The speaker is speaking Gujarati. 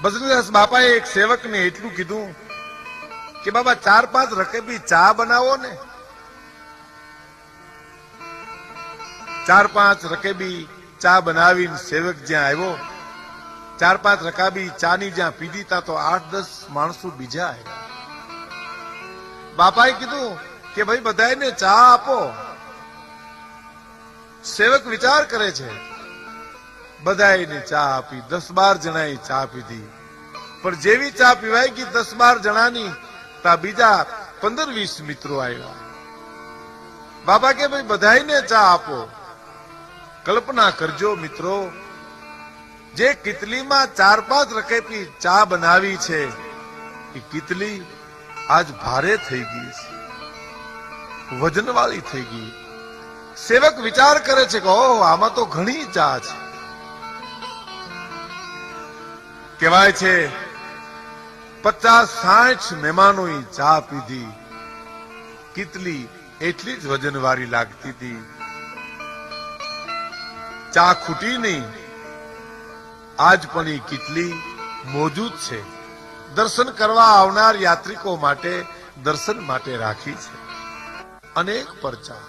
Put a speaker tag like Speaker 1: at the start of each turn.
Speaker 1: ભજનદાસ બાપાએ એક સેવકને એટલું કીધું કે બાબા 4-5 રકેબી ચા બનાવો ને. 4-5 રકેબી ચા બનાવીને સેવક જ્યાં આવ્યો, 4-5 રકાબી ચાની જ્યાં પીધી તા તો 8-10 માણસો બીજા આવ્યા. બાપાએ કીધું કે ભાઈ બધાને ચા આપો. સેવક વિચાર કરે છે, બધાને ચા આપી, 10-12 જણાએ ચા પીધી. પણ જેવી ચા પીવાય ગઈ 10-12 જણાની, તા બીજા 15-20 મિત્રો આવ્યા. બાબા કે ભાઈ બધાને ચા આપો. કલ્પના કરજો મિત્રો, જે કિતલીમાં 4-5 રકેબી ચા બનાવી છે એ કિતલી આજ ભારે થઈ ગઈ છે, વજનવાળી થઈ ગઈ. સેવક વિચાર કરે છે કે ઓહ, આમાં તો ઘણી ચા છે. કહેવાય છે 50-60 મહેમાનોએ ચા પીધી. કિતલી એટલી જ વજનવાળી લાગતી હતી. ચા ખૂટી નહીં. આજ પણ એ કિતલી મોજૂદ છે. દર્શન કરવા આવનાર યાત્રિકો માટે, દર્શન માટે રાખી છે. અનેક પરચા